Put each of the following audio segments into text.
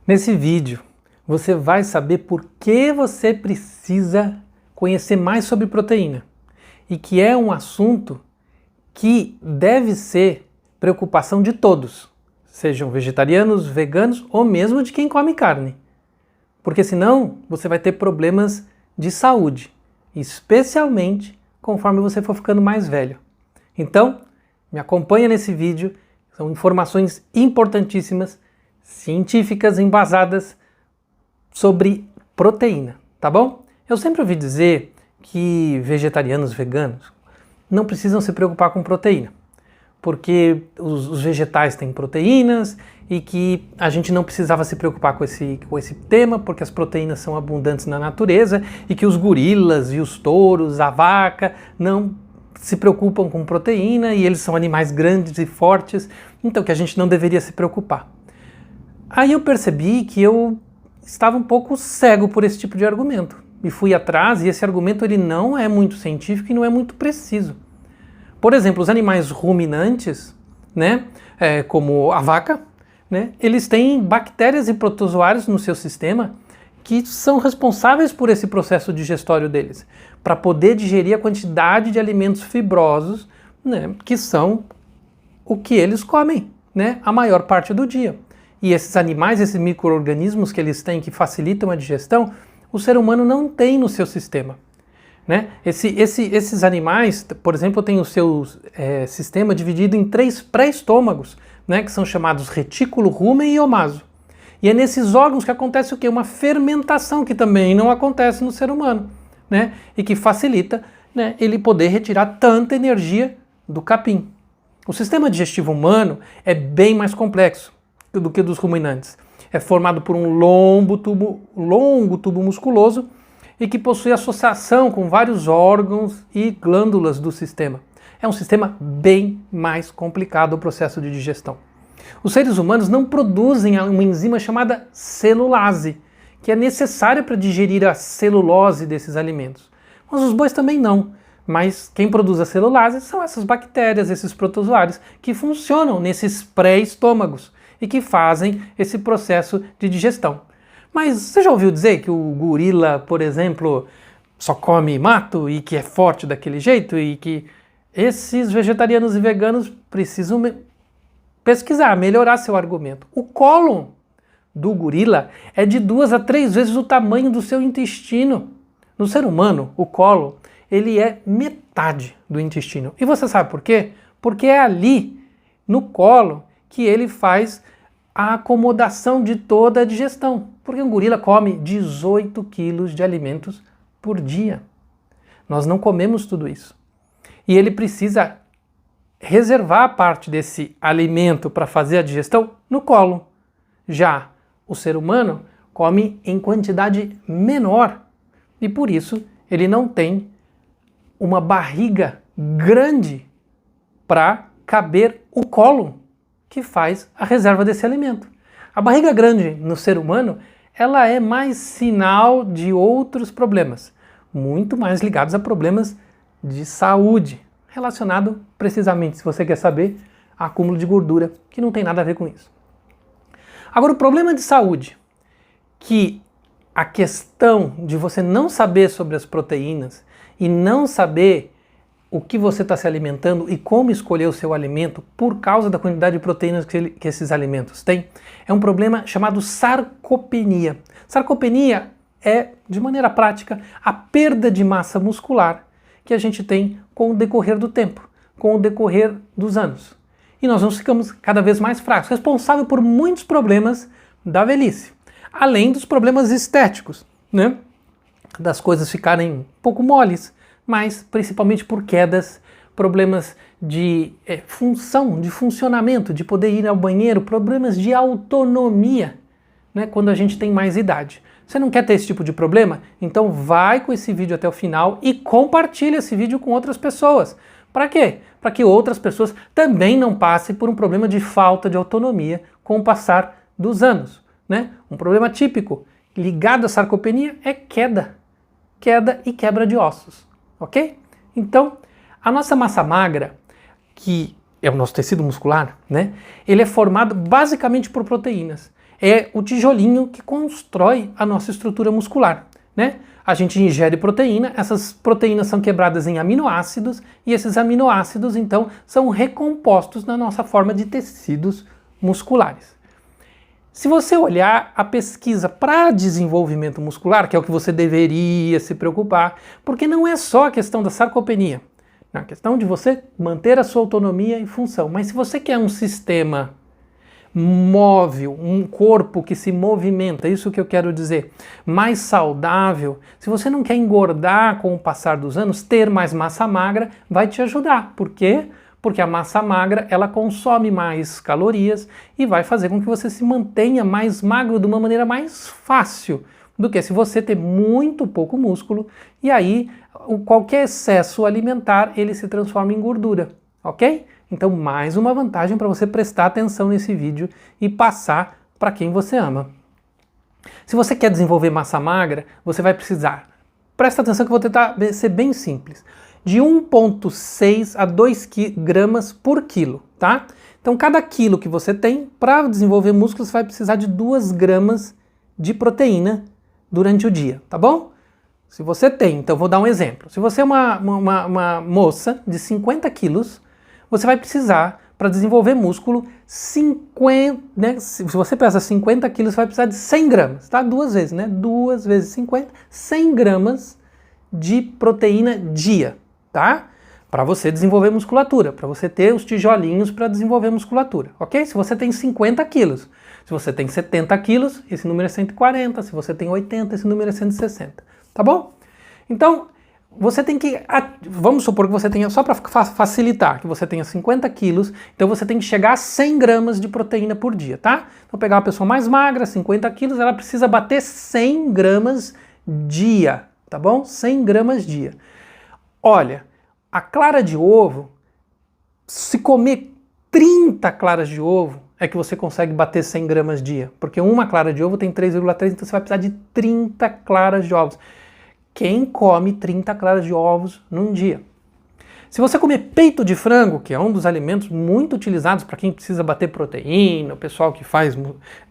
Nesse vídeo, você vai saber por que você precisa conhecer mais sobre proteína e que é um assunto que deve ser preocupação de todos, sejam vegetarianos, veganos ou mesmo de quem come carne. Porque senão você vai ter problemas de saúde, especialmente conforme você for ficando mais velho. Então, me acompanha nesse vídeo, são informações importantíssimas, científicas embasadas sobre proteína, tá bom? Eu sempre ouvi dizer que vegetarianos, veganos não precisam se preocupar com proteína, porque os vegetais têm proteínas e que a gente não precisava se preocupar com esse tema, porque as proteínas são abundantes na natureza e que os gorilas e os touros, a vaca, não se preocupam com proteína e eles são animais grandes e fortes, então que a gente não deveria se preocupar. Aí eu percebi que eu estava um pouco cego por esse tipo de argumento e fui atrás, e esse argumento ele não é muito científico e não é muito preciso. Por exemplo, os animais ruminantes, né, como a vaca, né, eles têm bactérias e protozoários no seu sistema que são responsáveis por esse processo digestório deles, para poder digerir a quantidade de alimentos fibrosos, né, que são o que eles comem, né, a maior parte do dia. E esses animais, esses micro-organismos que eles têm que facilitam a digestão, o ser humano não tem no seu sistema. Né? Esses animais, por exemplo, têm o seu sistema dividido em 3 pré-estômagos, né, que são chamados retículo, rumen e omaso. E é nesses órgãos que acontece o quê? Uma fermentação que também não acontece no ser humano, né? E que facilita, né, ele poder retirar tanta energia do capim. O sistema digestivo humano é bem mais complexo do que dos ruminantes. É formado por um longo tubo musculoso e que possui associação com vários órgãos e glândulas do sistema. É um sistema bem mais complicado o processo de digestão. Os seres humanos não produzem uma enzima chamada celulase, que é necessária para digerir a celulose desses alimentos. Mas os bois também não. Mas quem produz a celulase são essas bactérias, esses protozoários, que funcionam nesses pré-estômagos e que fazem esse processo de digestão. Mas você já ouviu dizer que o gorila, por exemplo, só come mato e que é forte daquele jeito e que esses vegetarianos e veganos precisam pesquisar, melhorar seu argumento? O cólon do gorila é de 2 a 3 vezes o tamanho do seu intestino. No ser humano, o cólon, ele é metade do intestino. E você sabe por quê? Porque é ali, no cólon, que ele faz a acomodação de toda a digestão. Porque um gorila come 18 quilos de alimentos por dia. Nós não comemos tudo isso. E ele precisa reservar parte desse alimento para fazer a digestão no cólon. Já o ser humano come em quantidade menor e por isso ele não tem uma barriga grande para caber o cólon que faz a reserva desse alimento. A barriga grande no ser humano, ela é mais sinal de outros problemas, muito mais ligados a problemas de saúde, relacionado precisamente, se você quer saber, a acúmulo de gordura, que não tem nada a ver com isso. Agora, o problema de saúde, que a questão de você não saber sobre as proteínas e não saber o que você está se alimentando e como escolher o seu alimento por causa da quantidade de proteínas que esses alimentos têm, é um problema chamado sarcopenia. Sarcopenia é, de maneira prática, a perda de massa muscular que a gente tem com o decorrer do tempo, com o decorrer dos anos. E nós ficamos cada vez mais fracos, responsável por muitos problemas da velhice, além dos problemas estéticos, né? Das coisas ficarem um pouco moles, mas principalmente por quedas, problemas de função, de funcionamento, de poder ir ao banheiro, problemas de autonomia, né, quando a gente tem mais idade. Você não quer ter esse tipo de problema? Então vai com esse vídeo até o final e compartilha esse vídeo com outras pessoas. Para quê? Para que outras pessoas também não passem por um problema de falta de autonomia com o passar dos anos, né? Um problema típico ligado à sarcopenia é queda e quebra de ossos. Ok? Então, a nossa massa magra, que é o nosso tecido muscular, né? Ele é formado basicamente por proteínas. é o tijolinho que constrói a nossa estrutura muscular, né? A gente ingere proteína, essas proteínas são quebradas em aminoácidos e esses aminoácidos, então, são recompostos na nossa forma de tecidos musculares. Se você olhar a pesquisa para desenvolvimento muscular, que é o que você deveria se preocupar, porque não é só a questão da sarcopenia, é a questão de você manter a sua autonomia e função, mas se você quer um sistema móvel, um corpo que se movimenta, isso que eu quero dizer, mais saudável, se você não quer engordar com o passar dos anos, ter mais massa magra vai te ajudar. Por quê? Porque a massa magra, ela consome mais calorias e vai fazer com que você se mantenha mais magro de uma maneira mais fácil do que se você ter muito pouco músculo e aí qualquer excesso alimentar ele se transforma em gordura, ok? Então, mais uma vantagem para você prestar atenção nesse vídeo e passar para quem você ama. Se você quer desenvolver massa magra, você vai precisar, presta atenção que eu vou tentar ser bem simples, de 1,6 a 2 gramas por quilo, tá? Então, cada quilo que você tem, para desenvolver músculo, você vai precisar de 2 gramas de proteína durante o dia, tá bom? Se você tem, então vou dar um exemplo. Se você é uma moça de 50 quilos, você vai precisar, para desenvolver músculo, 50, né? Se você pesa 50 quilos, você vai precisar de 100 gramas, tá? 2 vezes, né? 2 vezes 50, 100 gramas de proteína dia, tá? Para você desenvolver musculatura, para você ter os tijolinhos para desenvolver musculatura, ok? Se você tem 50 quilos, se você tem 70 quilos, esse número é 140, se você tem 80, esse número é 160, tá bom? Então, você tem que, vamos supor que você tenha, só para facilitar, que você tenha 50 quilos, então você tem que chegar a 100 gramas de proteína por dia, tá? Então pegar uma pessoa mais magra, 50 quilos, ela precisa bater 100 gramas dia, tá bom? 100 gramas dia. Olha, a clara de ovo, se comer 30 claras de ovo, é que você consegue bater 100 gramas dia, porque uma clara de ovo tem 3,3, então você vai precisar de 30 claras de ovos. Quem come 30 claras de ovos num dia? Se você comer peito de frango, que é um dos alimentos muito utilizados para quem precisa bater proteína, o pessoal que faz,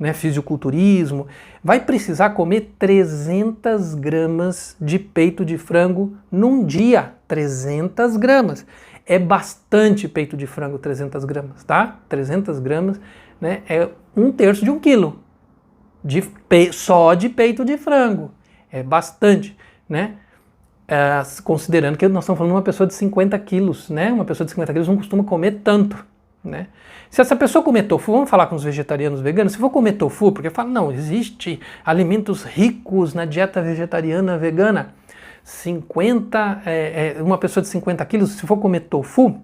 né, fisiculturismo, vai precisar comer 300 gramas de peito de frango num dia. 300 gramas. É bastante peito de frango, 300 gramas, tá? 300 gramas, né, é 1/3 de 1 quilo só de peito de frango. É bastante, né? Considerando que nós estamos falando de uma pessoa de 50 quilos, né? Uma pessoa de 50 quilos não costuma comer tanto, né? Se essa pessoa comer tofu, vamos falar com os vegetarianos veganos, se for comer tofu, porque fala, não, existe alimentos ricos na dieta vegetariana vegana, uma pessoa de 50 quilos, se for comer tofu,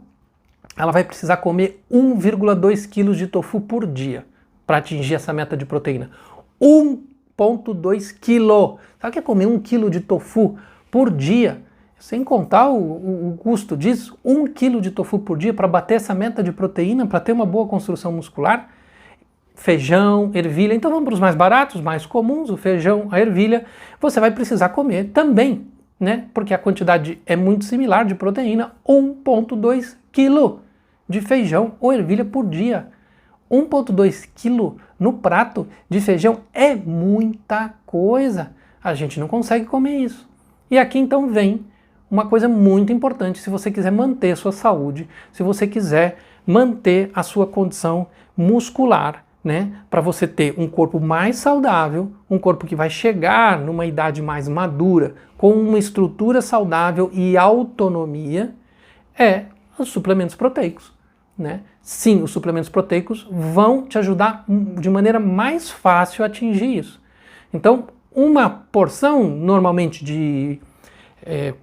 ela vai precisar comer 1,2 quilos de tofu por dia para atingir essa meta de proteína. 1,2 quilo. Sabe o que é comer 1 quilo de tofu por dia? Sem contar o custo disso, 1 quilo de tofu por dia para bater essa meta de proteína, para ter uma boa construção muscular. Feijão, ervilha, então vamos para os mais baratos, mais comuns, o feijão, a ervilha, você vai precisar comer também, né? Porque a quantidade é muito similar de proteína, 1,2 quilo de feijão ou ervilha por dia. 1,2 quilo no prato de feijão é muita coisa. A gente não consegue comer isso. E aqui então vem uma coisa muito importante se você quiser manter a sua saúde, se você quiser manter a sua condição muscular, né? Para você ter um corpo mais saudável, um corpo que vai chegar numa idade mais madura, com uma estrutura saudável e autonomia, é os suplementos proteicos, né? Sim, os suplementos proteicos vão te ajudar de maneira mais fácil a atingir isso. Então, uma porção normalmente de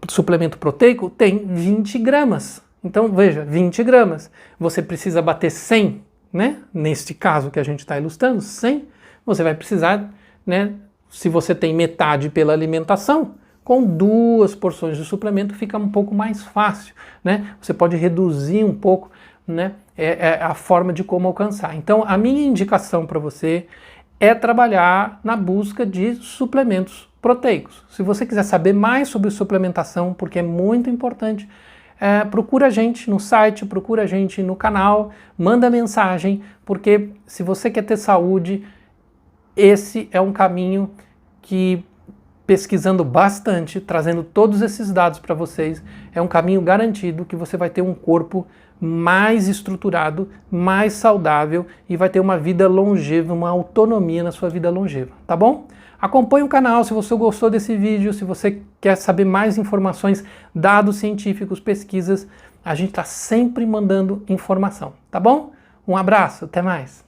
suplemento proteico tem 20 gramas. Então, veja, 20 gramas. Você precisa bater 100, né? Neste caso que a gente está ilustrando, 100, você vai precisar, né? Se você tem metade pela alimentação, com 2 porções de suplemento fica um pouco mais fácil, né? Você pode reduzir um pouco, né? A forma de como alcançar. Então, a minha indicação para você é trabalhar na busca de suplementos proteicos. Se você quiser saber mais sobre suplementação, porque é muito importante, procura a gente no site, procura a gente no canal, manda mensagem, porque se você quer ter saúde, esse é um caminho que, pesquisando bastante, trazendo todos esses dados para vocês, é um caminho garantido que você vai ter um corpo mais estruturado, mais saudável e vai ter uma vida longeva, uma autonomia na sua vida longeva, tá bom? Acompanhe o canal se você gostou desse vídeo, se você quer saber mais informações, dados científicos, pesquisas, a gente está sempre mandando informação, tá bom? Um abraço, até mais!